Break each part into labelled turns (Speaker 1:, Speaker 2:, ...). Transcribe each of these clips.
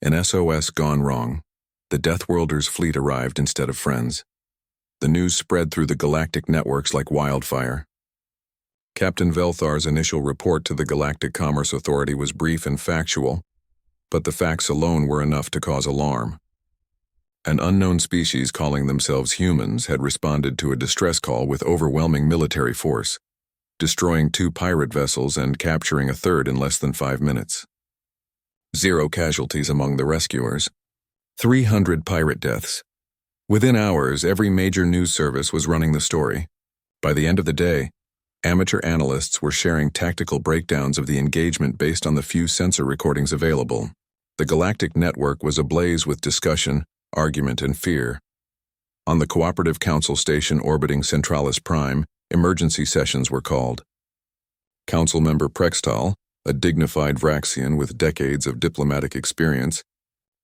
Speaker 1: An SOS gone wrong. The Deathworlders' fleet arrived instead of friends. The news spread through the galactic networks like wildfire. Captain Velthar's initial report to the Galactic Commerce Authority was brief and factual, but the facts alone were enough to cause alarm. An unknown species calling themselves humans had responded to a distress call with overwhelming military force, destroying 2 pirate vessels and capturing a third in less than 5 minutes. 0 casualties among the rescuers. 300 pirate deaths. Within hours, every major news service was running the story. By the end of the day, amateur analysts were sharing tactical breakdowns of the engagement based on the few sensor recordings available. The galactic network was ablaze with discussion, argument, and fear. On the Cooperative Council station orbiting Centralis Prime, emergency sessions were called. Council member Prextal, a dignified Vraxian with decades of diplomatic experience,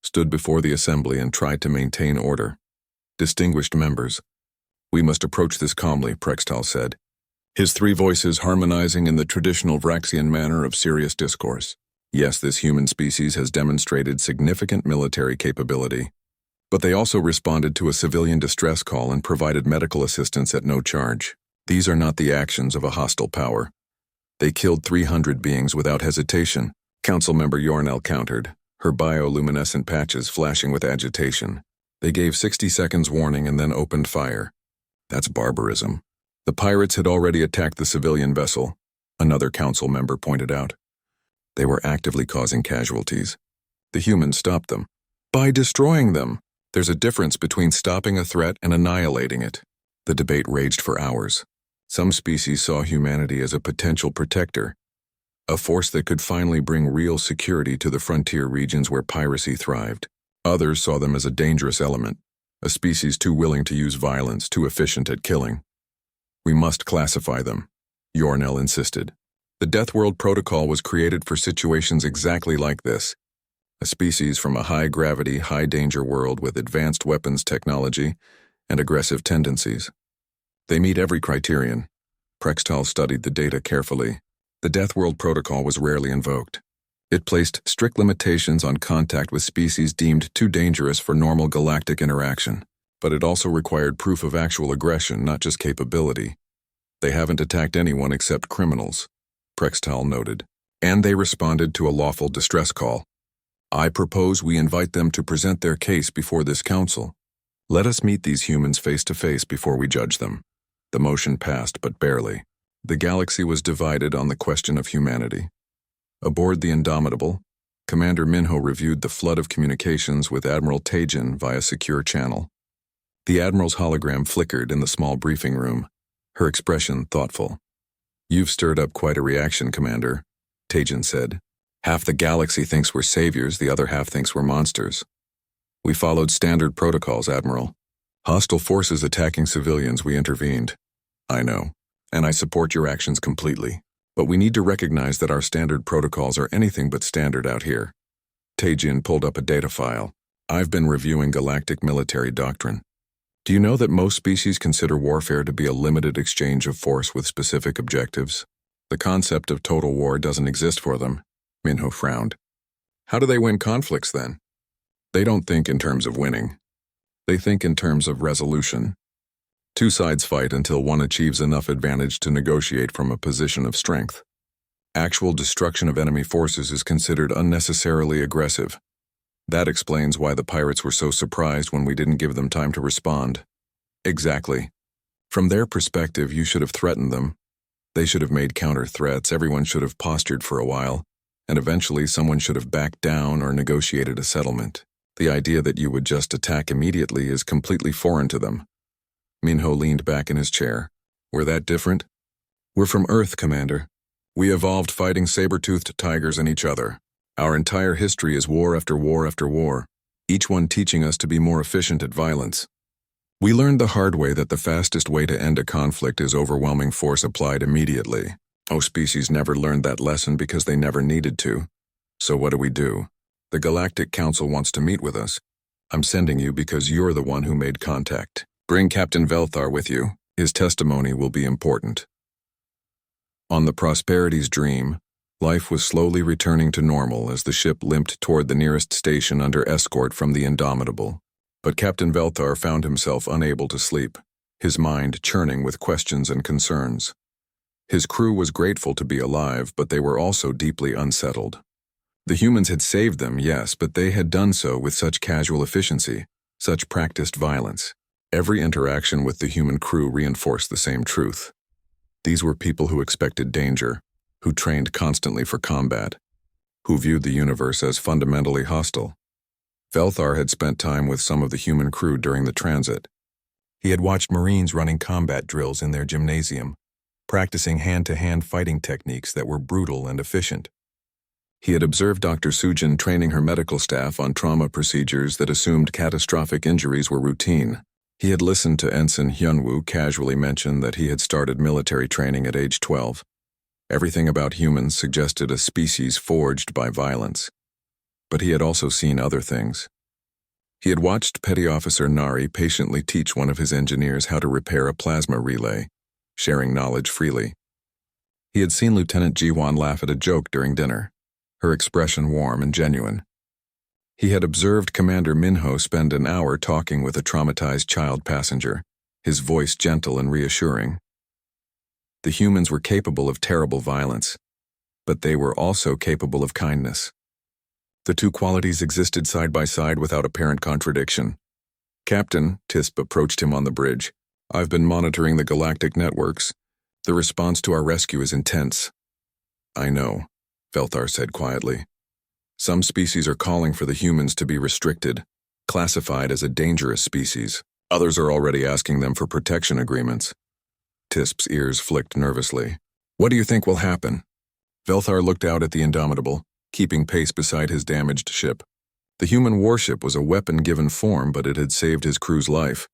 Speaker 1: stood before the assembly and tried to maintain order. Distinguished members, we must approach this calmly, Prextal said, his 3 voices harmonizing in the traditional Vraxian manner of serious discourse. Yes, this human species has demonstrated significant military capability, but they also responded to a civilian distress call and provided medical assistance at no charge. These are not the actions of a hostile power. They killed 300 beings without hesitation, Councilmember Yornell countered, her bioluminescent patches flashing with agitation. They gave 60 seconds warning and then opened fire. That's barbarism. The pirates had already attacked the civilian vessel, another council member pointed out. They were actively causing casualties. The humans stopped them. By destroying them. There's a difference between stopping a threat and annihilating it. The debate raged for hours. Some species saw humanity as a potential protector, a force that could finally bring real security to the frontier regions where piracy thrived. Others saw them as a dangerous element, a species too willing to use violence, too efficient at killing. We must classify them, Yornell insisted. The Deathworld Protocol was created for situations exactly like this, a species from a high-gravity, high-danger world with advanced weapons technology and aggressive tendencies. They meet every criterion. Prextal studied the data carefully. The Deathworld Protocol was rarely invoked. It placed strict limitations on contact with species deemed too dangerous for normal galactic interaction, but it also required proof of actual aggression, not just capability. They haven't attacked anyone except criminals, Prextal noted, and they responded to a lawful distress call. I propose we invite them to present their case before this council. Let us meet these humans face to face before we judge them. The motion passed, but barely. The galaxy was divided on the question of humanity. Aboard the Indomitable, Commander Minho reviewed the flood of communications with Admiral Tajin via secure channel. The Admiral's hologram flickered in the small briefing room, her expression thoughtful. You've stirred up quite a reaction, Commander, Tajin said. Half the galaxy thinks we're saviors, the other half thinks we're monsters. We followed standard protocols, Admiral. Hostile forces attacking civilians, we intervened. I know, and I support your actions completely. But we need to recognize that our standard protocols are anything but standard out here. Tajin pulled up a data file. I've been reviewing galactic military doctrine. Do you know that most species consider warfare to be a limited exchange of force with specific objectives? The concept of total war doesn't exist for them, Minho frowned. How do they win conflicts then? They don't think in terms of winning. They think in terms of resolution. 2 sides fight until one achieves enough advantage to negotiate from a position of strength. Actual destruction of enemy forces is considered unnecessarily aggressive. That explains why the pirates were so surprised when we didn't give them time to respond. Exactly. From their perspective, you should have threatened them. They should have made counter threats, everyone should have postured for a while, and eventually someone should have backed down or negotiated a settlement. The idea that you would just attack immediately is completely foreign to them. Minho leaned back in his chair. We're that different? We're from Earth, Commander. We evolved fighting saber-toothed tigers and each other. Our entire history is war after war after war, each one teaching us to be more efficient at violence. We learned the hard way that the fastest way to end a conflict is overwhelming force applied immediately. Most species never learned that lesson because they never needed to. So what do? The Galactic Council wants to meet with us. I'm sending you because you're the one who made contact. Bring Captain Velthar with you. His testimony will be important. On the Prosperity's Dream, Life was slowly returning to normal as the ship limped toward the nearest station under escort from the Indomitable. But Captain Velthar found himself unable to sleep, his mind churning with questions and concerns. His crew was grateful to be alive, but they were also deeply unsettled. The humans had saved them, yes, but they had done so with such casual efficiency, such practiced violence. Every interaction with the human crew reinforced the same truth. These were people who expected danger, who trained constantly for combat, who viewed the universe as fundamentally hostile. Velthar had spent time with some of the human crew during the transit. He had watched Marines running combat drills in their gymnasium, practicing hand-to-hand fighting techniques that were brutal and efficient. He had observed Dr. Sujin training her medical staff on trauma procedures that assumed catastrophic injuries were routine. He had listened to Ensign Hyunwoo casually mention that he had started military training at age 12. Everything about humans suggested a species forged by violence. But he had also seen other things. He had watched Petty Officer Nari patiently teach one of his engineers how to repair a plasma relay, sharing knowledge freely. He had seen Lieutenant Jiwon laugh at a joke during dinner, her expression warm and genuine. He had observed Commander Minho spend an hour talking with a traumatized child passenger, his voice gentle and reassuring. The humans were capable of terrible violence, but they were also capable of kindness. The two qualities existed side by side without apparent contradiction. "Captain," Tisp approached him on the bridge, "I've been monitoring the galactic networks. The response to our rescue is intense." "I know," Velthar said quietly. "Some species are calling for the humans to be restricted, classified as a dangerous species. Others are already asking them for protection agreements." Tisp's ears flicked nervously. "What do you think will happen?" Velthar looked out at the Indomitable, keeping pace beside his damaged ship. The human warship was a weapon-given form, but it had saved his crew's life.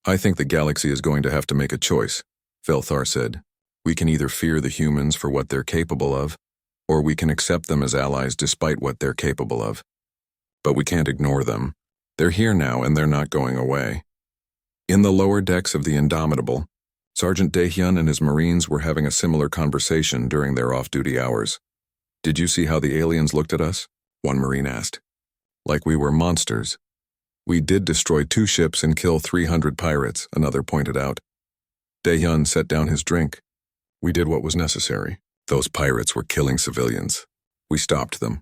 Speaker 1: "I think the galaxy is going to have to make a choice," Velthar said. "We can either fear the humans for what they're capable of, or we can accept them as allies despite what they're capable of. But we can't ignore them. They're here now and they're not going away." In the lower decks of the Indomitable, Sergeant Daehyun and his Marines were having a similar conversation during their off-duty hours. "Did you see how the aliens looked at us?" one Marine asked. "Like we were monsters." "We did destroy 2 ships and kill 300 pirates," another pointed out. Daehyun set down his drink. "We did what was necessary. Those pirates were killing civilians. We stopped them.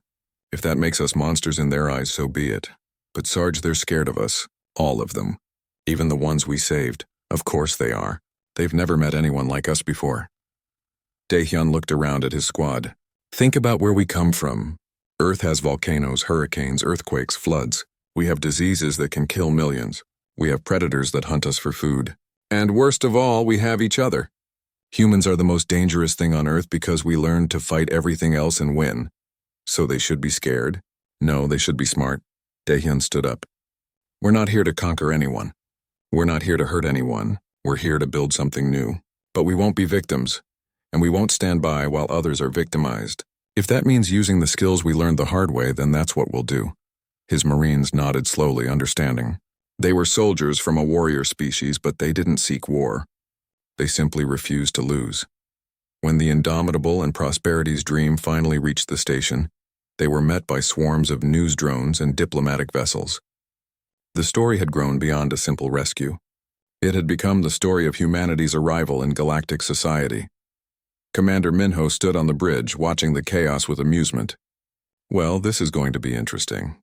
Speaker 1: If that makes us monsters in their eyes, so be it. But Sarge, they're scared of us. All of them. Even the ones we saved. Of course they are. They've never met anyone like us before." Daehyun looked around at his squad. "Think about where we come from. Earth has volcanoes, hurricanes, earthquakes, floods. We have diseases that can kill millions. We have predators that hunt us for food. And worst of all, we have each other. Humans are the most dangerous thing on Earth because we learned to fight everything else and win. So they should be scared? No, they should be smart." Daehyun stood up. "We're not here to conquer anyone. We're not here to hurt anyone. We're here to build something new. But we won't be victims, and we won't stand by while others are victimized. If that means using the skills we learned the hard way, then that's what we'll do." His Marines nodded slowly, understanding. They were soldiers from a warrior species, but they didn't seek war. They simply refused to lose. When the Indomitable and Prosperity's Dream finally reached the station, they were met by swarms of news drones and diplomatic vessels. The story had grown beyond a simple rescue. It had become the story of humanity's arrival in galactic society. Commander Minho stood on the bridge, watching the chaos with amusement. "Well, this is going to be interesting.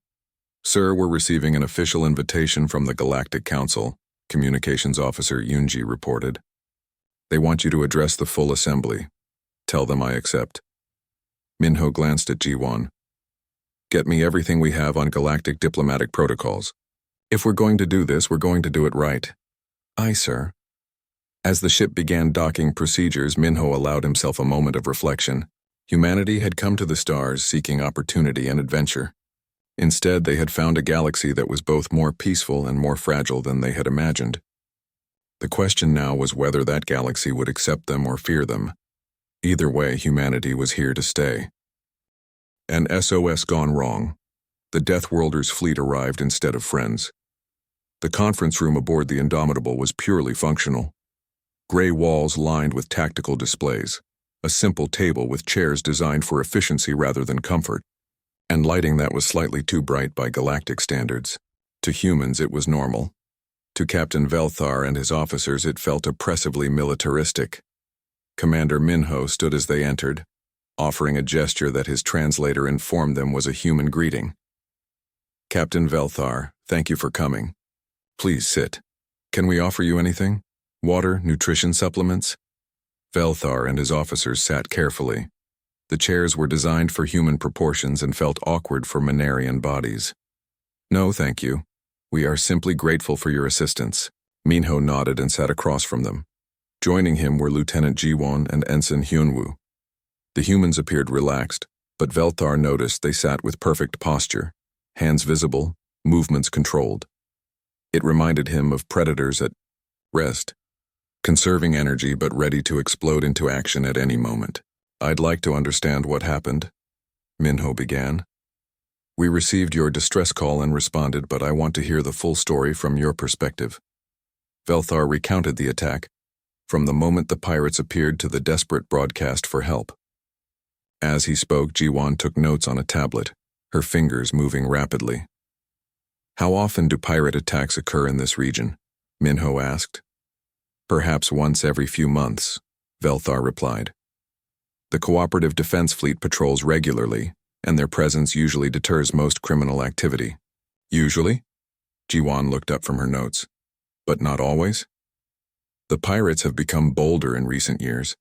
Speaker 1: Sir, we're receiving an official invitation from the Galactic Council," Communications Officer Yoonji reported. "They want you to address the full assembly. Tell them I accept." Minho glanced at Jiwon. "Get me everything we have on galactic diplomatic protocols. If we're going to do this, we're going to do it right." "Aye, sir." As the ship began docking procedures, Minho allowed himself a moment of reflection. Humanity had come to the stars seeking opportunity and adventure. Instead, they had found a galaxy that was both more peaceful and more fragile than they had imagined. The question now was whether that galaxy would accept them or fear them. Either way, humanity was here to stay. An SOS gone wrong. The Deathworlders' fleet arrived instead of friends. The conference room aboard the Indomitable was purely functional. Gray walls lined with tactical displays, a simple table with chairs designed for efficiency rather than comfort, and lighting that was slightly too bright by galactic standards. To humans, it was normal. To Captain Velthar and his officers, it felt oppressively militaristic. Commander Minho stood as they entered, offering a gesture that his translator informed them was a human greeting. "Captain Velthar, thank you for coming. Please sit. Can we offer you anything? Water, nutrition supplements?" Velthar and his officers sat carefully. The chairs were designed for human proportions and felt awkward for Minarian bodies. "No, thank you. We are simply grateful for your assistance." Minho nodded and sat across from them. Joining him were Lieutenant Jiwon and Ensign Hyunwoo. The humans appeared relaxed, but Velthar noticed they sat with perfect posture, hands visible, movements controlled. It reminded him of predators at rest, conserving energy but ready to explode into action at any moment. "I'd like to understand what happened," Minho began. "We received your distress call and responded, but I want to hear the full story from your perspective." Velthar recounted the attack, from the moment the pirates appeared to the desperate broadcast for help. As he spoke, Jiwon took notes on a tablet, her fingers moving rapidly. "How often do pirate attacks occur in this region?" Minho asked. "Perhaps once every few months," Velthar replied. "The Cooperative Defense Fleet patrols regularly, and their presence usually deters most criminal activity." "Usually?" Jiwon looked up from her notes. "But not always?" "The pirates have become bolder in recent years.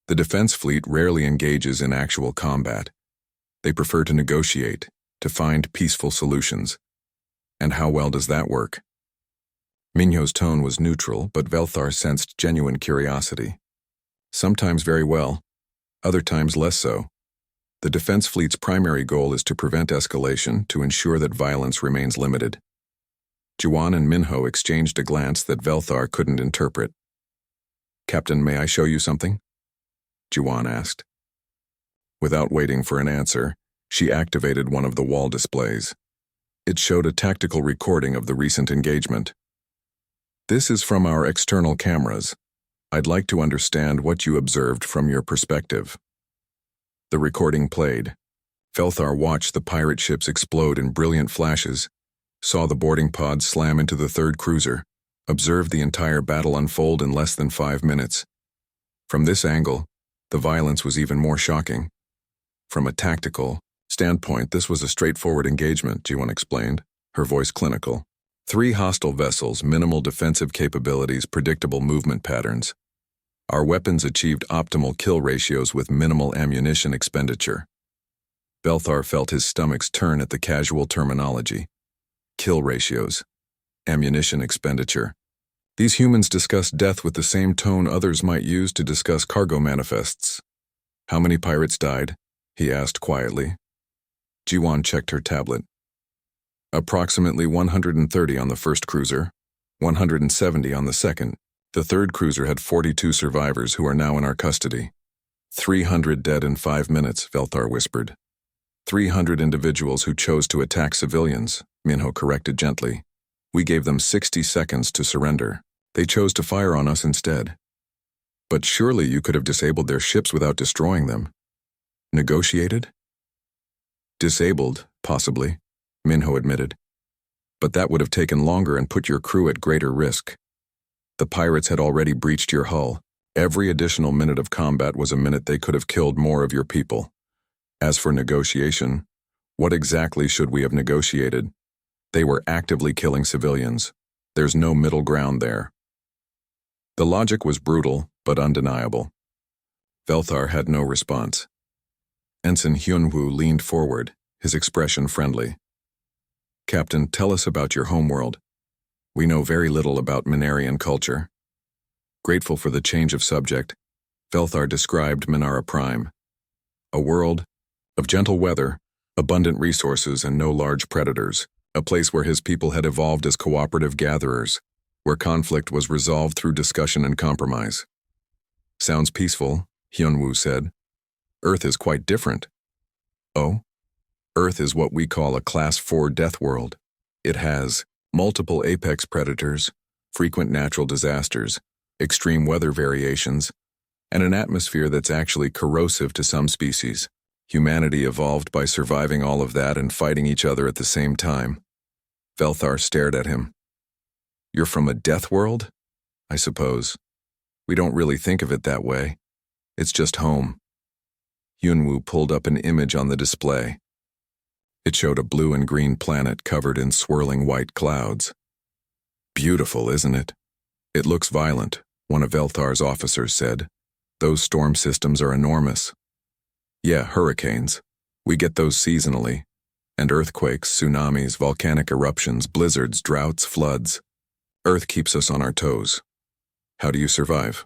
Speaker 1: The defense fleet rarely engages in actual combat. They prefer to negotiate, to find peaceful solutions. And how well does that work?" Minho's tone was neutral, but Velthar sensed genuine curiosity. "Sometimes very well, other times less so. The defense fleet's primary goal is to prevent escalation, to ensure that violence remains limited." Jiwon and Minho exchanged a glance that Velthar couldn't interpret. "Captain, may I show you something?" Jiwon asked. Without waiting for an answer, she activated one of the wall displays. It showed a tactical recording of the recent engagement. "This is from our external cameras. I'd like to understand what you observed from your perspective." The recording played. Velthar watched the pirate ships explode in brilliant flashes, saw the boarding pods slam into the third cruiser, observed the entire battle unfold in less than 5 minutes. From this angle, the violence was even more shocking. From a tactical standpoint, this was a straightforward engagement, Jiwon explained, her voice clinical. 3 hostile vessels, minimal defensive capabilities, predictable movement patterns. Our weapons achieved optimal kill ratios with minimal ammunition expenditure. Velthar felt his stomach's turn at the casual terminology. Kill ratios. Ammunition expenditure. These humans discussed death with the same tone others might use to discuss cargo manifests. "How many pirates died?" he asked quietly. Jiwon checked her tablet. "Approximately 130 on the first cruiser, 170 on the second. The third cruiser had 42 survivors who are now in our custody. 300 dead in 5 minutes, Velthar whispered. 300 individuals who chose to attack civilians, Minho corrected gently. We gave them 60 seconds to surrender. They chose to fire on us instead. But surely you could have disabled their ships without destroying them. Negotiated? Disabled, possibly, Minho admitted. But that would have taken longer and put your crew at greater risk. The pirates had already breached your hull. Every additional minute of combat was a minute they could have killed more of your people. As for negotiation, what exactly should we have negotiated? They were actively killing civilians. There's no middle ground there. The logic was brutal, but undeniable. Velthar had no response. Ensign Hyunwoo leaned forward, his expression friendly. Captain, tell us about your homeworld. We know very little about Minarian culture. Grateful for the change of subject, Velthar described Minara Prime. A world of gentle weather, abundant resources, and no large predators. A place where his people had evolved as cooperative gatherers, where conflict was resolved through discussion and compromise. Sounds peaceful, Hyunwoo said. Earth is quite different. Oh? Earth is what we call a Class 4 death world. It has multiple apex predators, frequent natural disasters, extreme weather variations, and an atmosphere that's actually corrosive to some species. Humanity evolved by surviving all of that and fighting each other at the same time. Velthar stared at him. You're from a death world? I suppose. We don't really think of it that way. It's just home. Yunwu pulled up an image on the display. It showed a blue and green planet covered in swirling white clouds. Beautiful, isn't it? It looks violent, one of Velthar's officers said. Those storm systems are enormous. Yeah, hurricanes. We get those seasonally. And earthquakes, tsunamis, volcanic eruptions, blizzards, droughts, floods. Earth keeps us on our toes. How do you survive?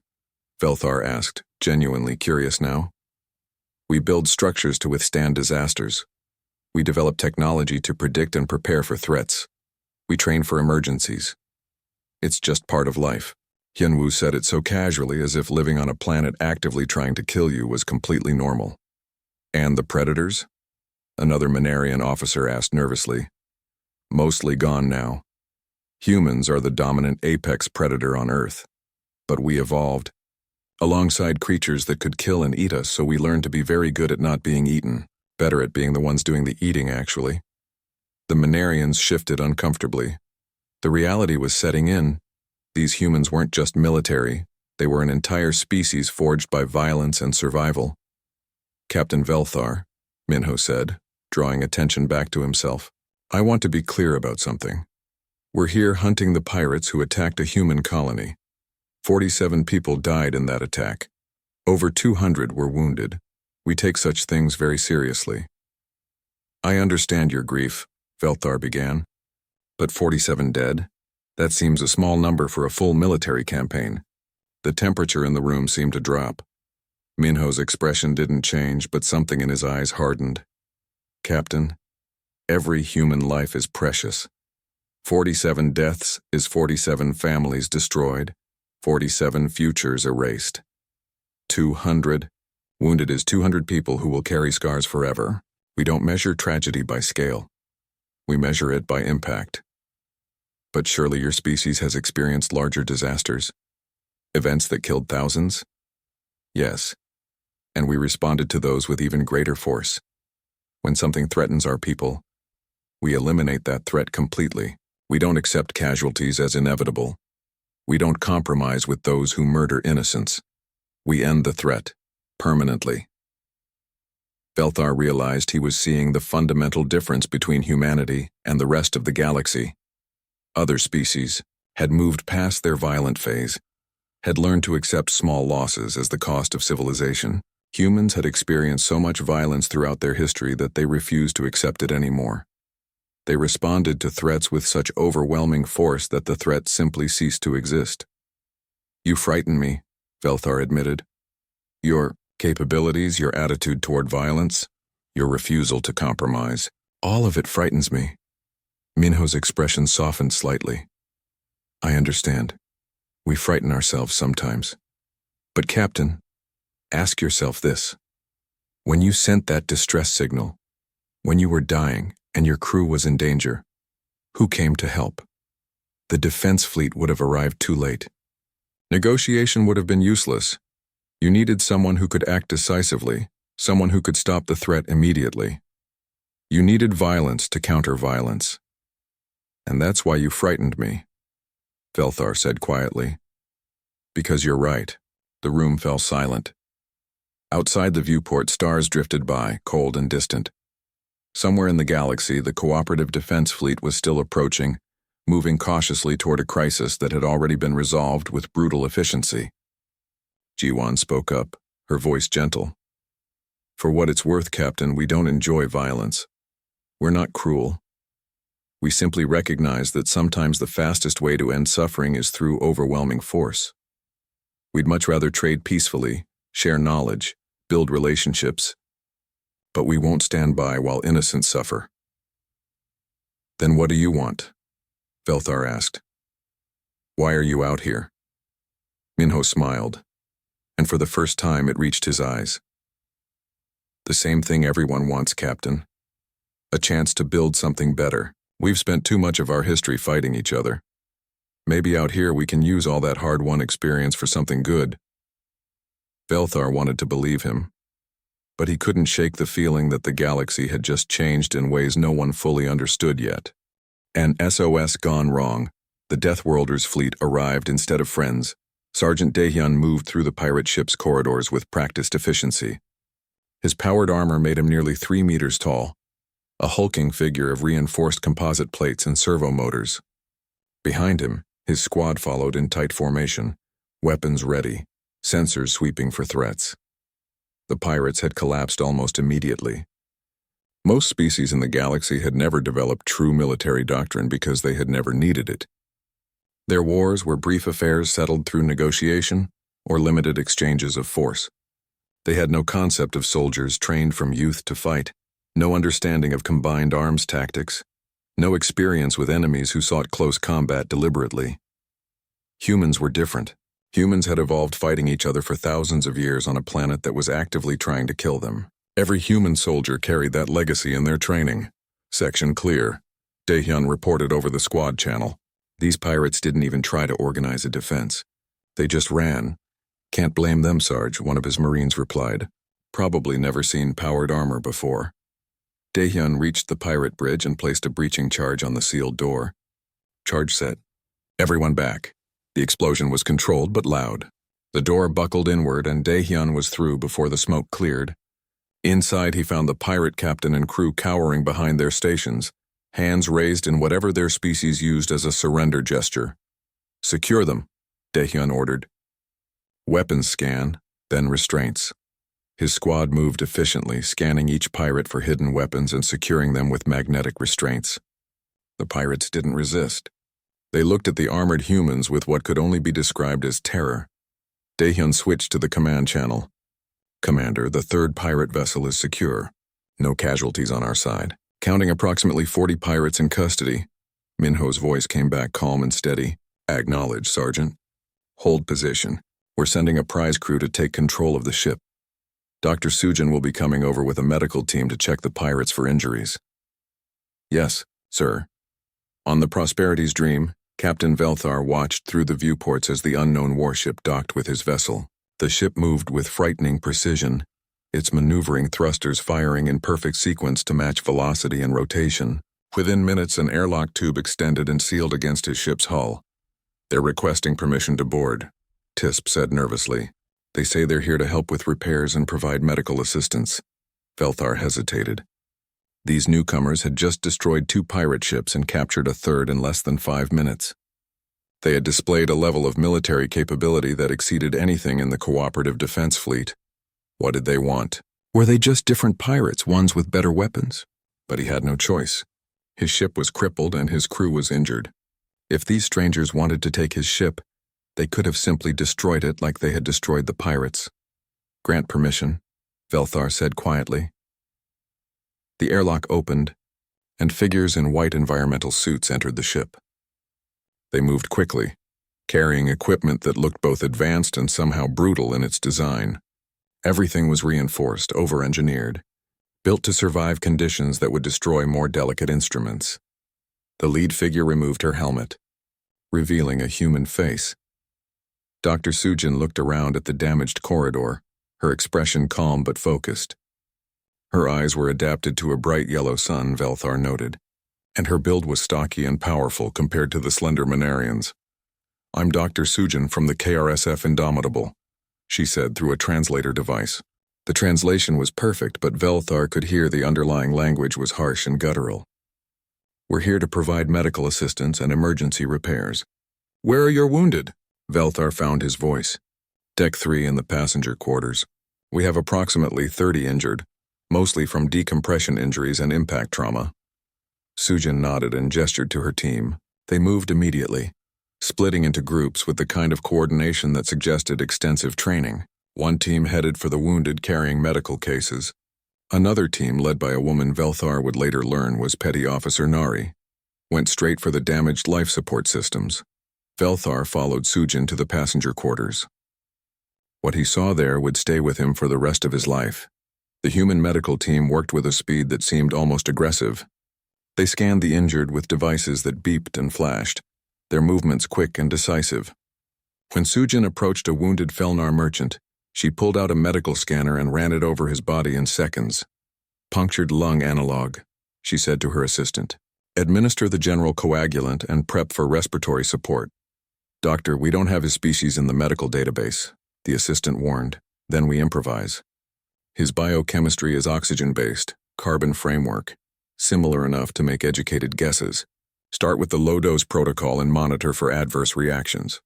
Speaker 1: Velthar asked, genuinely curious now. We build structures to withstand disasters. We develop technology to predict and prepare for threats. We train for emergencies. It's just part of life. Hyunwoo said it so casually as if living on a planet actively trying to kill you was completely normal. And the predators? Another Manarian officer asked nervously. Mostly gone now. Humans are the dominant apex predator on Earth. But we evolved alongside creatures that could kill and eat us, so we learned to be very good at not being eaten. Better at being the ones doing the eating, actually. The Manarians shifted uncomfortably. The reality was setting in. These humans weren't just military. They were an entire species forged by violence and survival. Captain Velthar, Minho said, drawing attention back to himself. I want to be clear about something. We're here hunting the pirates who attacked a human colony. 47 people died in that attack. Over 200 were wounded. We take such things very seriously. I understand your grief, Velthar began. But 47 dead? That seems a small number for a full military campaign. The temperature in the room seemed to drop. Minho's expression didn't change, but something in his eyes hardened. Captain, every human life is precious. 47 deaths is 47 families destroyed, 47 futures erased. 200 wounded is 200 people who will carry scars forever. We don't measure tragedy by scale. We measure it by impact. But surely your species has experienced larger disasters? Events that killed thousands? Yes. And we responded to those with even greater force. When something threatens our people, we eliminate that threat completely. We don't accept casualties as inevitable. We don't compromise with those who murder innocents. We end the threat, permanently. Velthar realized he was seeing the fundamental difference between humanity and the rest of the galaxy. Other species had moved past their violent phase, had learned to accept small losses as the cost of civilization. Humans had experienced so much violence throughout their history that they refused to accept it anymore. They responded to threats with such overwhelming force that the threat simply ceased to exist. You frighten me, Velthar admitted. Your capabilities, your attitude toward violence, your refusal to compromise, all of it frightens me. Minho's expression softened slightly. I understand. We frighten ourselves sometimes. But Captain, ask yourself this. When you sent that distress signal, when you were dying and your crew was in danger, who came to help? The defense fleet would have arrived too late. Negotiation would have been useless. You needed someone who could act decisively, someone who could stop the threat immediately. You needed violence to counter violence. And that's why you frightened me, Velthar said quietly. Because you're right. The room fell silent. Outside the viewport, stars drifted by, cold and distant. Somewhere in the galaxy, the cooperative defense fleet was still approaching, moving cautiously toward a crisis that had already been resolved with brutal efficiency. Jiwan spoke up, her voice gentle. For what it's worth, Captain, we don't enjoy violence. We're not cruel. We simply recognize that sometimes the fastest way to end suffering is through overwhelming force. We'd much rather trade peacefully, share knowledge, build relationships, but we won't stand by while innocents suffer. Then what do you want? Velthar asked. Why are you out here? Minho smiled, and for the first time it reached his eyes. The same thing everyone wants, Captain. A chance to build something better. We've spent too much of our history fighting each other. Maybe out here we can use all that hard-won experience for something good. Velthar wanted to believe him, but he couldn't shake the feeling that the galaxy had just changed in ways no one fully understood yet. An SOS gone wrong. The Deathworlders fleet arrived instead of friends. Sergeant Daehyun moved through the pirate ship's corridors with practiced efficiency. His powered armor made him nearly 3 meters tall, a hulking figure of reinforced composite plates and servo motors. Behind him, his squad followed in tight formation, weapons ready, sensors sweeping for threats. The pirates had collapsed almost immediately. Most species in the galaxy had never developed true military doctrine because they had never needed it. Their wars were brief affairs settled through negotiation or limited exchanges of force. They had no concept of soldiers trained from youth to fight, no understanding of combined arms tactics, no experience with enemies who sought close combat deliberately. Humans were different. Humans had evolved fighting each other for thousands of years on a planet that was actively trying to kill them. Every human soldier carried that legacy in their training. Section clear. Daehyun reported over the squad channel. These pirates didn't even try to organize a defense. They just ran. Can't blame them, Sarge, one of his Marines replied. Probably never seen powered armor before. Daehyun reached the pirate bridge and placed a breaching charge on the sealed door. Charge set. Everyone back. The explosion was controlled but loud. The door buckled inward and Daehyun was through before the smoke cleared. Inside he found the pirate captain and crew cowering behind their stations, hands raised in whatever their species used as a surrender gesture. Secure them, Daehyun ordered. Weapons scan, then restraints. His squad moved efficiently, scanning each pirate for hidden weapons and securing them with magnetic restraints. The pirates didn't resist. They looked at the armored humans with what could only be described as terror. Daehyun switched to the command channel. Commander, the third pirate vessel is secure. No casualties on our side. Counting approximately 40 pirates in custody. Minho's voice came back calm and steady. Acknowledged, Sergeant. Hold position. We're sending a prize crew to take control of the ship. Dr. Sujin will be coming over with a medical team to check the pirates for injuries. Yes, sir. On the Prosperity's Dream, Captain Velthar watched through the viewports as the unknown warship docked with his vessel. The ship moved with frightening precision, its maneuvering thrusters firing in perfect sequence to match velocity and rotation. Within minutes, an airlock tube extended and sealed against his ship's hull. They're requesting permission to board, Tisp said nervously. They say they're here to help with repairs and provide medical assistance. Velthar hesitated. These newcomers had just destroyed 2 pirate ships and captured a third in less than 5 minutes. They had displayed a level of military capability that exceeded anything in the cooperative defense fleet. What did they want? Were they just different pirates, ones with better weapons? But he had no choice. His ship was crippled and his crew was injured. If these strangers wanted to take his ship, they could have simply destroyed it like they had destroyed the pirates. Grant permission, Velthar said quietly. The airlock opened, and figures in white environmental suits entered the ship. They moved quickly, carrying equipment that looked both advanced and somehow brutal in its design. Everything was reinforced, over-engineered, built to survive conditions that would destroy more delicate instruments. The lead figure removed her helmet, revealing a human face. Dr. Sujin looked around at the damaged corridor, her expression calm but focused. Her eyes were adapted to a bright yellow sun, Velthar noted, and her build was stocky and powerful compared to the slender Manarians. I'm Dr. Sujin from the KRSF Indomitable, she said through a translator device. The translation was perfect, but Velthar could hear the underlying language was harsh and guttural. We're here to provide medical assistance and emergency repairs. Where are your wounded? Velthar found his voice. Deck 3 in the passenger quarters. We have approximately 30 injured, mostly from decompression injuries and impact trauma. Sujin nodded and gestured to her team. They moved immediately, splitting into groups with the kind of coordination that suggested extensive training. One team headed for the wounded carrying medical cases. Another team, led by a woman Velthar would later learn was Petty Officer Nari, went straight for the damaged life support systems. Velthar followed Sujin to the passenger quarters. What he saw there would stay with him for the rest of his life. The human medical team worked with a speed that seemed almost aggressive. They scanned the injured with devices that beeped and flashed, their movements quick and decisive. When Sujin approached a wounded Felnar merchant, She pulled out a medical scanner and ran it over his body in seconds. "Punctured lung analog," she said to her assistant. "Administer the general coagulant and prep for respiratory support." "Doctor, we don't have his species in the medical database," the assistant warned. "Then we improvise. His biochemistry is oxygen-based, carbon framework, similar enough to make educated guesses. Start with the low-dose protocol and monitor for adverse reactions."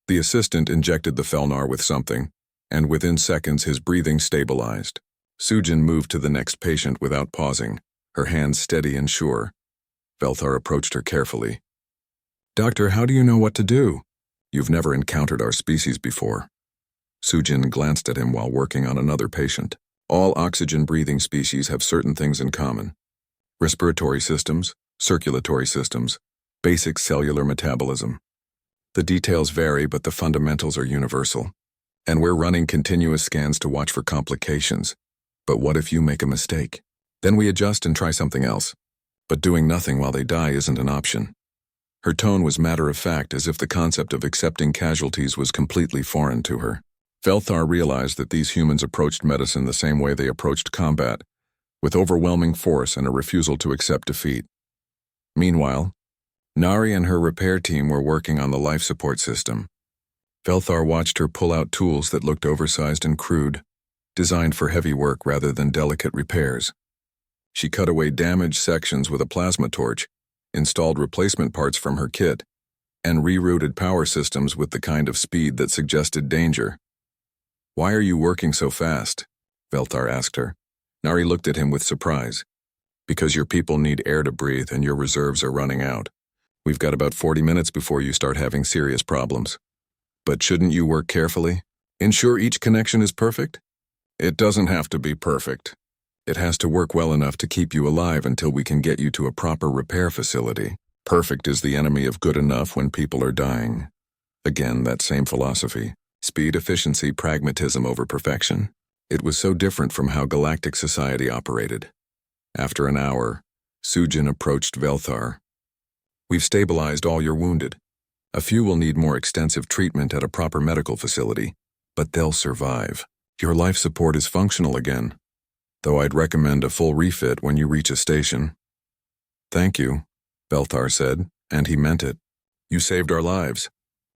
Speaker 1: The assistant injected the Felnar with something, and within seconds his breathing stabilized. Sujin moved to the next patient without pausing, her hands steady and sure. Velthar approached her carefully. "Doctor, how do you know what to do? You've never encountered our species before." Sujin glanced at him while working on another patient. "All oxygen-breathing species have certain things in common. Respiratory systems, circulatory systems, basic cellular metabolism. The details vary, but the fundamentals are universal. And we're running continuous scans to watch for complications. But what if you make a mistake? Then we adjust and try something else. But doing nothing while they die isn't an option." Her tone was matter-of-fact, as if the concept of accepting casualties was completely foreign to her. Velthar realized that these humans approached medicine the same way they approached combat, with overwhelming force and a refusal to accept defeat. Meanwhile, Nari and her repair team were working on the life support system. Velthar watched her pull out tools that looked oversized and crude, designed for heavy work rather than delicate repairs. She cut away damaged sections with a plasma torch, installed replacement parts from her kit, and rerouted power systems with the kind of speed that suggested danger. "Why are you working so fast?" Velthar asked her. Nari looked at him with surprise. "Because your people need air to breathe and your reserves are running out. We've got about 40 minutes before you start having serious problems. But shouldn't you work carefully? Ensure each connection is perfect?" "It doesn't have to be perfect. It has to work well enough to keep you alive until we can get you to a proper repair facility. Perfect is the enemy of good enough when people are dying." Again, that same philosophy. Speed, efficiency, pragmatism over perfection. It was so different from how galactic society operated. After an hour, Sujin approached Velthar. "We've stabilized all your wounded. A few will need more extensive treatment at a proper medical facility, but they'll survive. Your life support is functional again, though I'd recommend a full refit when you reach a station." "Thank you," Velthar said, and he meant it. "You saved our lives.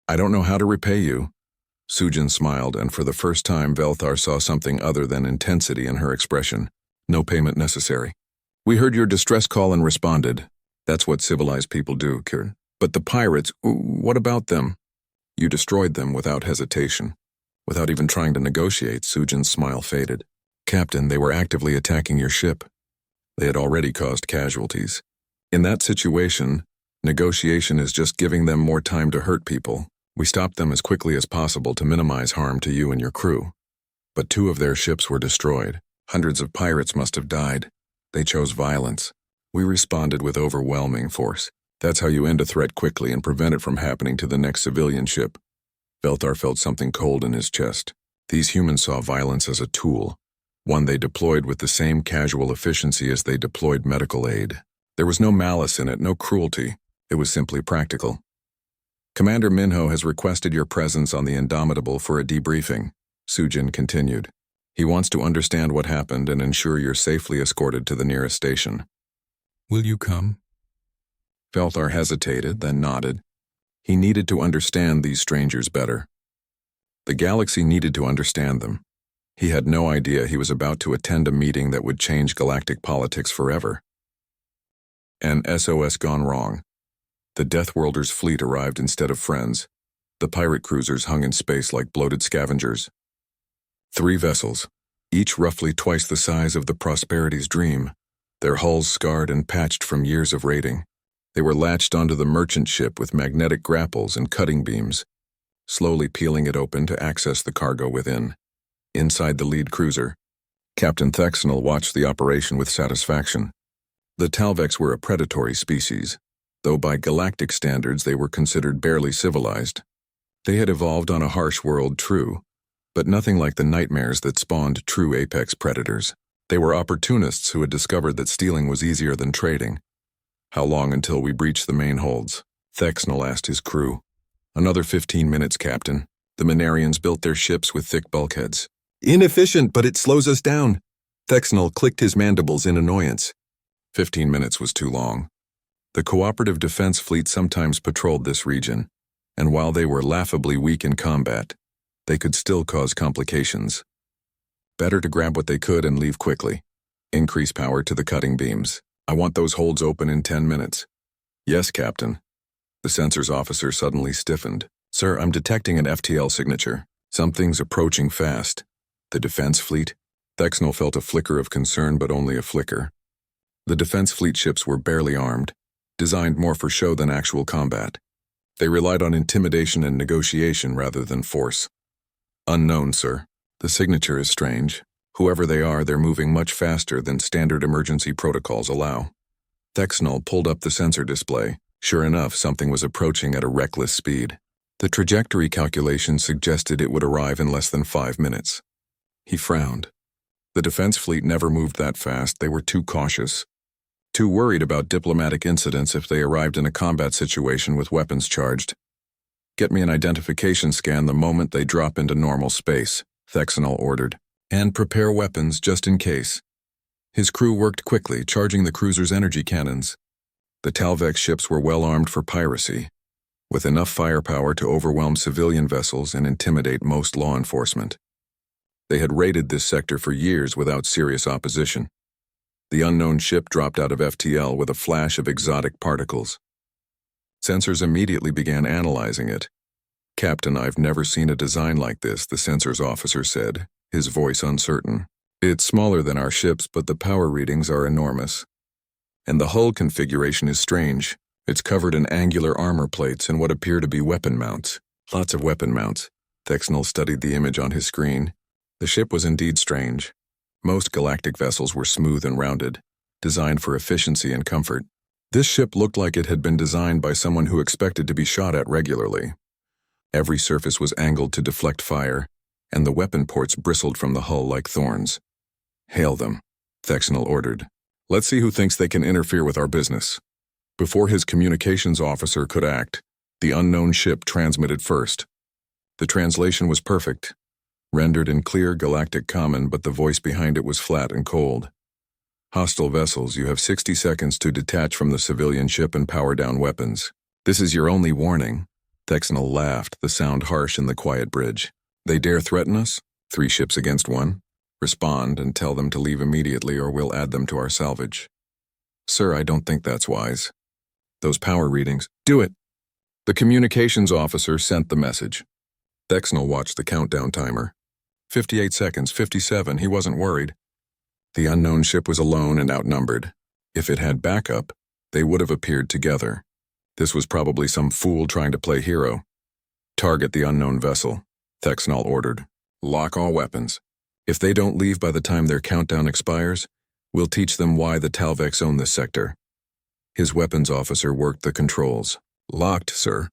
Speaker 1: I don't know how to repay you." Sujin smiled, and for the first time Velthar saw something other than intensity in her expression. "No payment necessary. We heard your distress call and responded. That's what civilized people do, Kiran. But the pirates, what about them?" "You destroyed them without hesitation. Without even trying to negotiate." Sujin's smile faded. "Captain, they were actively attacking your ship. They had already caused casualties. In that situation, negotiation is just giving them more time to hurt people. We stopped them as quickly as possible to minimize harm to you and your crew. But 2 of their ships were destroyed. Hundreds of pirates must have died. They chose violence. We responded with overwhelming force. That's how you end a threat quickly and prevent it from happening to the next civilian ship." Velthar felt something cold in his chest. These humans saw violence as a tool, one they deployed with the same casual efficiency as they deployed medical aid. There was no malice in it, no cruelty. It was simply practical. "Commander Minho has requested your presence on the Indomitable for a debriefing," Sujin continued. "He wants to understand what happened and ensure you're safely escorted to the nearest station." "Will you come?" Velthar hesitated, then nodded. He needed to understand these strangers better. The galaxy needed to understand them. He had no idea he was about to attend a meeting that would change galactic politics forever. An SOS gone wrong. The Deathworlders' fleet arrived instead of friends. The pirate cruisers hung in space like bloated scavengers. 3 vessels, each roughly twice the size of the Prosperity's Dream, their hulls scarred and patched from years of raiding. They were latched onto the merchant ship with magnetic grapples and cutting beams, slowly peeling it open to access the cargo within. Inside the lead cruiser, Captain Thexnell watched the operation with satisfaction. The Talvex were a predatory species, though by galactic standards they were considered barely civilized. They had evolved on a harsh world, true, but nothing like the nightmares that spawned true apex predators. They were opportunists who had discovered that stealing was easier than trading. "How long until we breach the main holds?" Thexnell asked his crew. "Another 15 minutes, Captain. The Minarians built their ships with thick bulkheads. Inefficient, but it slows us down. Thexnel clicked his mandibles in annoyance. 15 minutes was too long. The cooperative defense fleet sometimes patrolled this region, and while they were laughably weak in combat, they could still cause complications. Better to grab what they could and leave quickly. Increase power to the cutting beams. I want those holds open in 10 minutes. Yes, Captain. The sensors officer suddenly stiffened. Sir, I'm detecting an FTL signature. Something's approaching fast. The defense fleet? Thexnel felt a flicker of concern, but only a flicker. The defense fleet ships were barely armed, designed more for show than actual combat. They relied on intimidation and negotiation rather than force. Unknown, sir. The signature is strange. Whoever they are, they're moving much faster than standard emergency protocols allow. Thexnel pulled up the sensor display. Sure enough, something was approaching at a reckless speed. The trajectory calculation suggested it would arrive in less than 5 minutes. He frowned. The defense fleet never moved that fast. They were too cautious. Too worried about diplomatic incidents if they arrived in a combat situation with weapons charged. Get me an identification scan the moment they drop into normal space, Thexnel ordered. And prepare weapons just in case. His crew worked quickly, charging the cruiser's energy cannons. The Talvex ships were well armed for piracy, with enough firepower to overwhelm civilian vessels and intimidate most law enforcement. They had raided this sector for years without serious opposition. The unknown ship dropped out of FTL with a flash of exotic particles. Sensors immediately began analyzing it. Captain, I've never seen a design like this, the sensors officer said, his voice uncertain. It's smaller than our ships, but the power readings are enormous. And the hull configuration is strange. It's covered in angular armor plates and what appear to be weapon mounts. Lots of weapon mounts. Thexnel studied the image on his screen. The ship was indeed strange. Most galactic vessels were smooth and rounded, designed for efficiency and comfort. This ship looked like it had been designed by someone who expected to be shot at regularly. Every surface was angled to deflect fire, and the weapon ports bristled from the hull like thorns. Hail them, Thexnel ordered. Let's see who thinks they can interfere with our business. Before his communications officer could act, the unknown ship transmitted first. The translation was perfect, rendered in clear galactic common, but the voice behind it was flat and cold. Hostile vessels, you have 60 seconds to detach from the civilian ship and power down weapons. This is your only warning. Thexnel laughed, the sound harsh in the quiet bridge. They dare threaten us? 3 ships against 1? Respond and tell them to leave immediately or we'll add them to our salvage. Sir, I don't think that's wise. Those power readings. Do it! The communications officer sent the message. Thexnel watched the countdown timer. 58 seconds, 57, he wasn't worried. The unknown ship was alone and outnumbered. If it had backup, they would have appeared together. This was probably some fool trying to play hero. Target the unknown vessel, Thexnel ordered. Lock all weapons. If they don't leave by the time their countdown expires, we'll teach them why the Talvex own this sector. His weapons officer worked the controls. Locked, sir.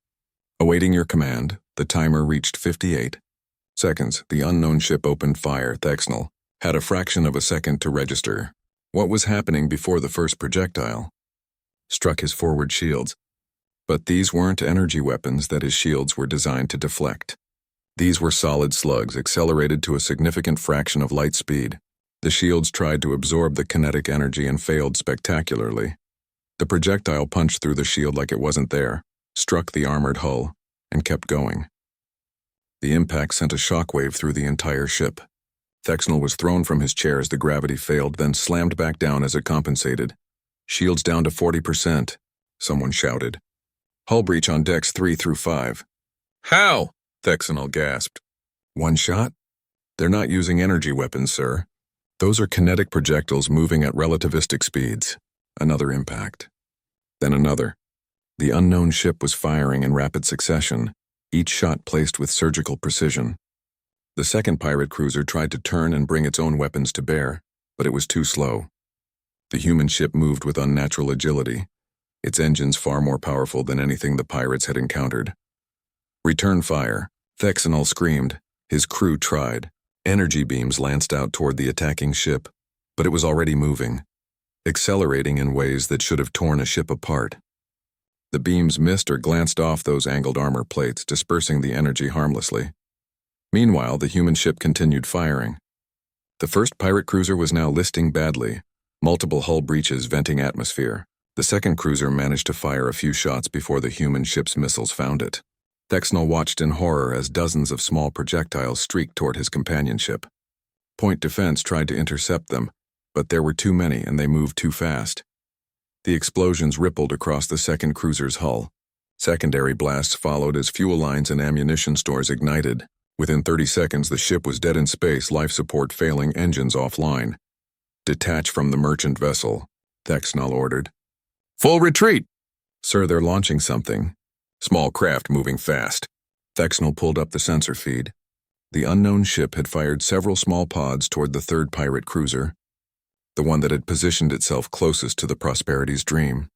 Speaker 1: Awaiting your command, the timer reached 58 seconds. The unknown ship opened fire. Thexnel had a fraction of a second to register. What was happening before the first projectile? Struck his forward shields. But these weren't energy weapons that his shields were designed to deflect. These were solid slugs accelerated to a significant fraction of light speed. The shields tried to absorb the kinetic energy and failed spectacularly. The projectile punched through the shield like it wasn't there, struck the armored hull, and kept going. The impact sent a shockwave through the entire ship. Thexnel was thrown from his chair as the gravity failed, then slammed back down as it compensated. Shields down to 40%, someone shouted. Hull breach on decks 3 through 5. How? Thexnel gasped. One shot? They're not using energy weapons, sir. Those are kinetic projectiles moving at relativistic speeds. Another impact. Then another. The unknown ship was firing in rapid succession, each shot placed with surgical precision. The second pirate cruiser tried to turn and bring its own weapons to bear, but it was too slow. The human ship moved with unnatural agility, its engines far more powerful than anything the pirates had encountered. Return fire, Thexnel screamed. His crew tried. Energy beams lanced out toward the attacking ship, but it was already moving, accelerating in ways that should have torn a ship apart. The beams missed or glanced off those angled armor plates, dispersing the energy harmlessly. Meanwhile, the human ship continued firing. The first pirate cruiser was now listing badly, multiple hull breaches venting atmosphere. The second cruiser managed to fire a few shots before the human ship's missiles found it. Thexnell watched in horror as dozens of small projectiles streaked toward his companion ship. Point Defense tried to intercept them, but there were too many and they moved too fast. The explosions rippled across the second cruiser's hull. Secondary blasts followed as fuel lines and ammunition stores ignited. Within 30 seconds, the ship was dead in space, life support failing, engines offline. Detach from the merchant vessel, Thexnell ordered. Full retreat! Sir, they're launching something. Small craft moving fast. Thexnell pulled up the sensor feed. The unknown ship had fired several small pods toward the third pirate cruiser, the one that had positioned itself closest to the Prosperity's Dream.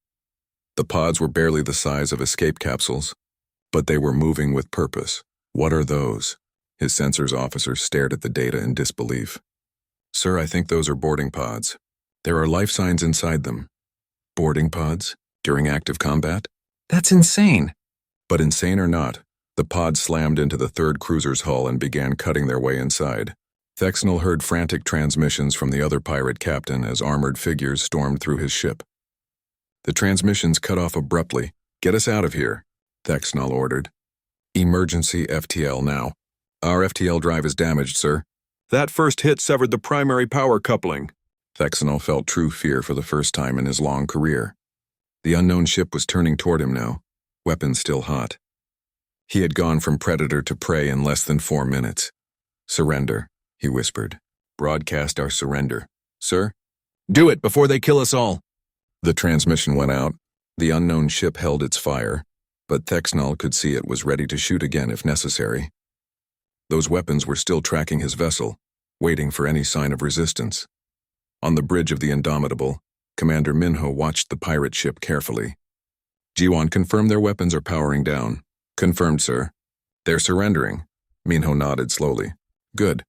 Speaker 1: The pods were barely the size of escape capsules, but they were moving with purpose. What are those? His sensors officer stared at the data in disbelief. Sir, I think those are boarding pods. There are life signs inside them. Boarding pods? During active combat? That's insane! But insane or not, the pods slammed into the third cruiser's hull and began cutting their way inside. Thexnell heard frantic transmissions from the other pirate captain as armored figures stormed through his ship. The transmissions cut off abruptly. Get us out of here, Thexnell ordered. Emergency FTL now. Our FTL drive is damaged, sir. That first hit severed the primary power coupling. Thexnell felt true fear for the first time in his long career. The unknown ship was turning toward him now, weapons still hot. He had gone from predator to prey in less than 4 minutes. Surrender, he whispered. Broadcast our surrender. Sir? Do it before they kill us all. The transmission went out. The unknown ship held its fire, but Thexnell could see it was ready to shoot again if necessary. Those weapons were still tracking his vessel, waiting for any sign of resistance. On the bridge of the Indomitable, Commander Minho watched the pirate ship carefully. Jiwon, confirm their weapons are powering down. Confirmed, sir. They're surrendering. Minho nodded slowly. Good.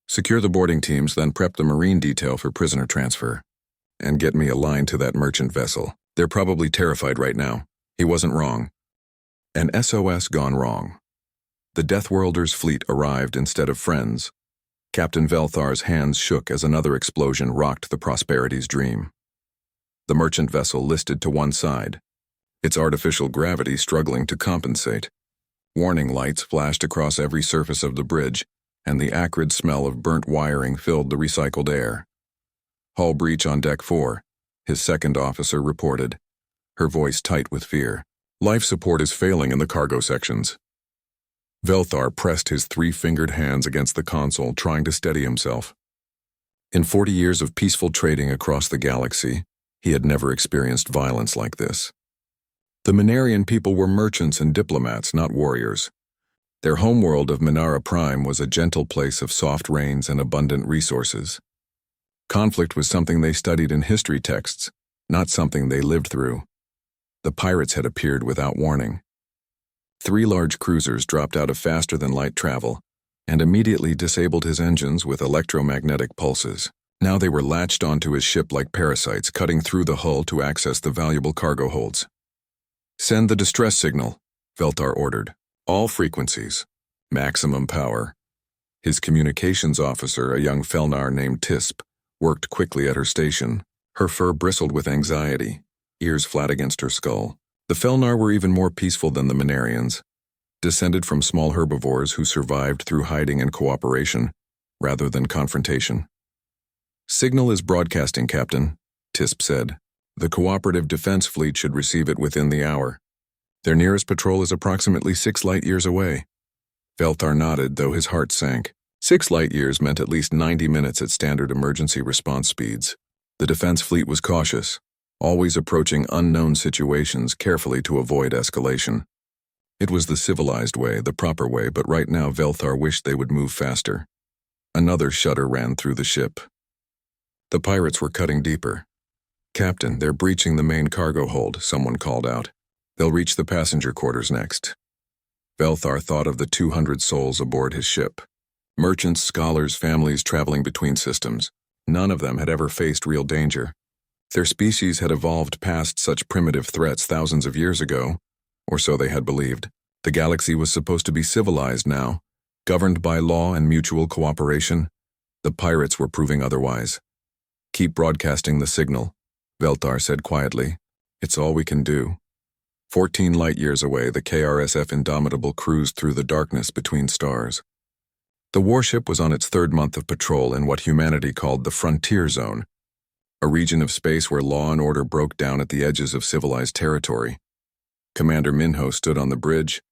Speaker 1: Secure the boarding teams, then prep the Marine detail for prisoner transfer. And get me a line to that merchant vessel. They're probably terrified right now. He wasn't wrong. An SOS gone wrong. The Deathworlders' fleet arrived instead of friends. Captain Velthar's hands shook as another explosion rocked the Prosperity's Dream. The merchant vessel listed to one side, its artificial gravity struggling to compensate. Warning lights flashed across every surface of the bridge, and the acrid smell of burnt wiring filled the recycled air. Hull breach on Deck 4, his second officer reported, her voice tight with fear. Life support is failing in the cargo sections. Velthar pressed his 3-fingered hands against the console, trying to steady himself. In 40 years of peaceful trading across the galaxy, he had never experienced violence like this. The Minarian people were merchants and diplomats, not warriors. Their homeworld of Minara Prime was a gentle place of soft rains and abundant resources. Conflict was something they studied in history texts, not something they lived through. The pirates had appeared without warning. 3 large cruisers dropped out of faster-than-light travel and immediately disabled his engines with electromagnetic pulses. Now they were latched onto his ship like parasites, cutting through the hull to access the valuable cargo holds. Send the distress signal, Veltar ordered. All frequencies. Maximum power. His communications officer, a young Felnar named Tisp, worked quickly at her station. Her fur bristled with anxiety, ears flat against her skull. The Felnar were even more peaceful than the Minarians, descended from small herbivores who survived through hiding and cooperation, rather than confrontation. Signal is broadcasting, Captain, Tisp said. The cooperative defense fleet should receive it within the hour. Their nearest patrol is approximately 6 light-years away. Veltar nodded, though his heart sank. 6 light-years meant at least 90 minutes at standard emergency response speeds. The defense fleet was cautious, always approaching unknown situations carefully to avoid escalation. It was the civilized way, the proper way, but right now Velthar wished they would move faster. Another shudder ran through the ship. The pirates were cutting deeper. Captain, they're breaching the main cargo hold, someone called out. They'll reach the passenger quarters next. Velthar thought of the 200 souls aboard his ship. Merchants, scholars, families traveling between systems. None of them had ever faced real danger. Their species had evolved past such primitive threats thousands of years ago, or so they had believed. The galaxy was supposed to be civilized now, Governed by law and mutual cooperation, the pirates were proving otherwise. "Keep broadcasting the signal," Veltar said quietly. "It's all we can do." 14 light-years away, the KRSF Indomitable cruised through the darkness between stars. The warship was on its 3rd month of patrol in what humanity called the Frontier Zone, a region of space where law and order broke down at the edges of civilized territory. Commander Minho stood on the bridge,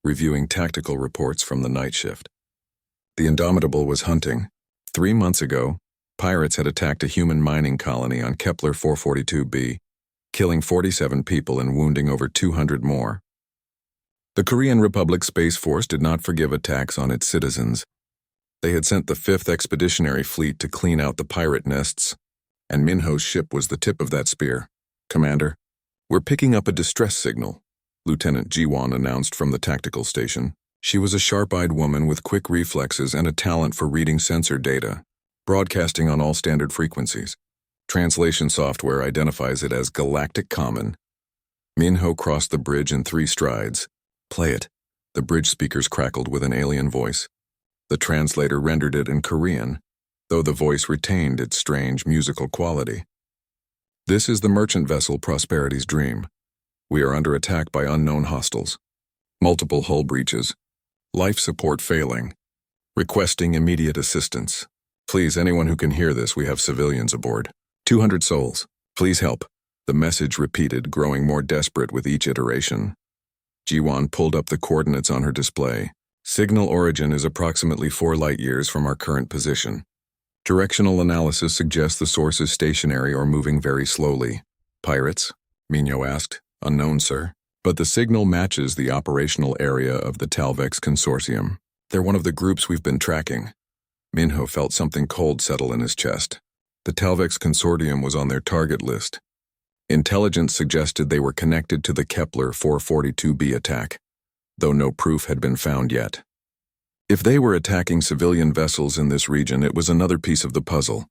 Speaker 1: reviewing tactical reports from the night shift. The Indomitable was hunting. 3 months ago, pirates had attacked a human mining colony on Kepler 442b, killing 47 people and wounding over 200 more. The Korean Republic Space Force did not forgive attacks on its citizens. They had sent the 5th Expeditionary Fleet to clean out the pirate nests, and Minho's ship was the tip of that spear. "Commander, we're picking up a distress signal," Lieutenant Jiwon announced from the tactical station. She was a sharp-eyed woman with quick reflexes and a talent for reading sensor data, broadcasting on all standard frequencies. Translation software identifies it as Galactic Common. Minho crossed the bridge in 3 strides. "Play it," the bridge speakers crackled with an alien voice. The translator rendered it in Korean, though the voice retained its strange musical quality. "This is the merchant vessel Prosperity's Dream. We are under attack by unknown hostiles. Multiple hull breaches. Life support failing. Requesting immediate assistance. Please, anyone who can hear this, we have civilians aboard. 200 souls. Please help," the message repeated, growing more desperate with each iteration. Jiwon pulled up the coordinates on her display. "Signal origin is approximately 4 light-years from our current position. Directional analysis suggests the source is stationary or moving very slowly." "Pirates?" Minho asked. "Unknown, sir. But the signal matches the operational area of the Talvex Consortium. They're one of the groups we've been tracking." Minho felt something cold settle in his chest. The Talvex Consortium was on their target list. Intelligence suggested they were connected to the Kepler 442b attack, though no proof had been found yet. If they were attacking civilian vessels in this region, it was another piece of the puzzle.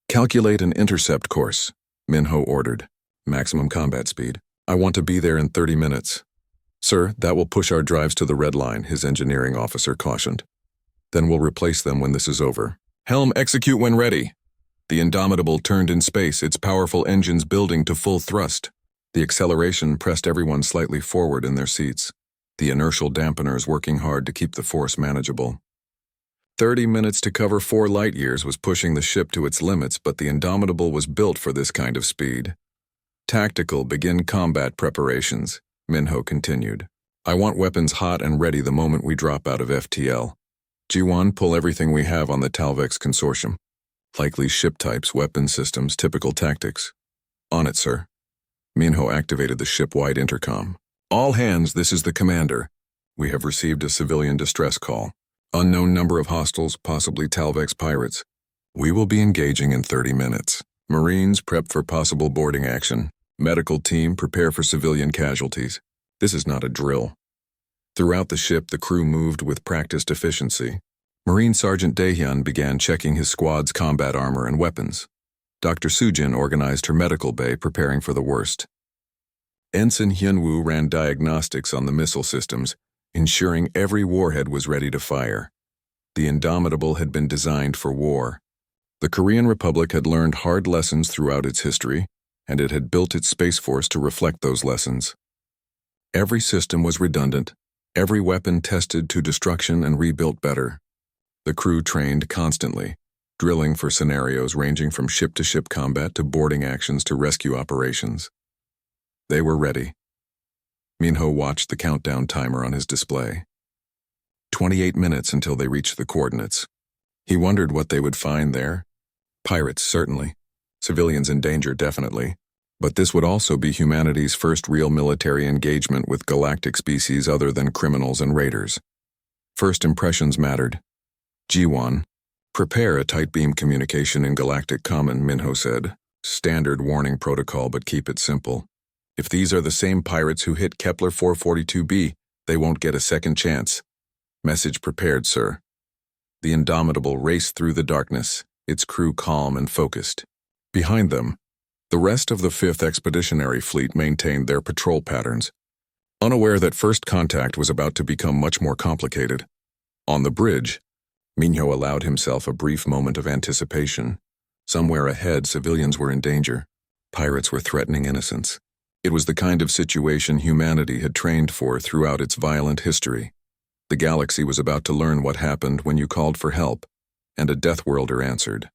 Speaker 1: "Calculate an intercept course," Minho ordered. "Maximum combat speed. I want to be there in 30 minutes. "Sir, that will push our drives to the red line," his engineering officer cautioned. "Then we'll replace them when this is over." "Helm, execute when ready." The Indomitable turned in space, its powerful engines building to full thrust. The acceleration pressed everyone slightly forward in their seats, the inertial dampeners working hard to keep the force manageable. 30 minutes to cover 4 light-years was pushing the ship to its limits, but the Indomitable was built for this kind of speed. "Tactical, begin combat preparations," Minho continued. "I want weapons hot and ready the moment we drop out of FTL. Jiwon, pull everything we have on the Talvex Consortium. Likely ship types, weapon systems, typical tactics." "On it, sir." Minho activated the ship-wide intercom. "All hands, this is the commander. We have received a civilian distress call. Unknown number of hostiles, possibly Talvex pirates. We will be engaging in 30 minutes. Marines, prep for possible boarding action. Medical team, prepare for civilian casualties. This is not a drill." Throughout the ship, the crew moved with practiced efficiency. Marine Sergeant Daehyun began checking his squad's combat armor and weapons. Dr. Sujin organized her medical bay, preparing for the worst. Ensign Hyunwoo ran diagnostics on the missile systems, ensuring every warhead was ready to fire. The Indomitable had been designed for war. The Korean Republic had learned hard lessons throughout its history, and it had built its space force to reflect those lessons. Every system was redundant, every weapon tested to destruction and rebuilt better. The crew trained constantly, drilling for scenarios ranging from ship-to-ship combat to boarding actions to rescue operations. They were ready. Minho watched the countdown timer on his display. 28 minutes until they reached the coordinates. He wondered what they would find there. Pirates, certainly. Civilians in danger, definitely. But this would also be humanity's first real military engagement with galactic species other than criminals and raiders. First impressions mattered. "Jiwon, prepare a tight beam communication in Galactic Common," Minho said. "Standard warning protocol, but keep it simple. If these are the same pirates who hit Kepler 442b, they won't get a second chance." "Message prepared, sir." The Indomitable raced through the darkness, its crew calm and focused. Behind them, the rest of the 5th Expeditionary Fleet maintained their patrol patterns, unaware that first contact was about to become much more complicated. On the bridge, Minho allowed himself a brief moment of anticipation. Somewhere ahead, civilians were in danger. Pirates were threatening innocents. It was the kind of situation humanity had trained for throughout its violent history. The galaxy was about to learn what happened when you called for help, and a Deathworlder answered.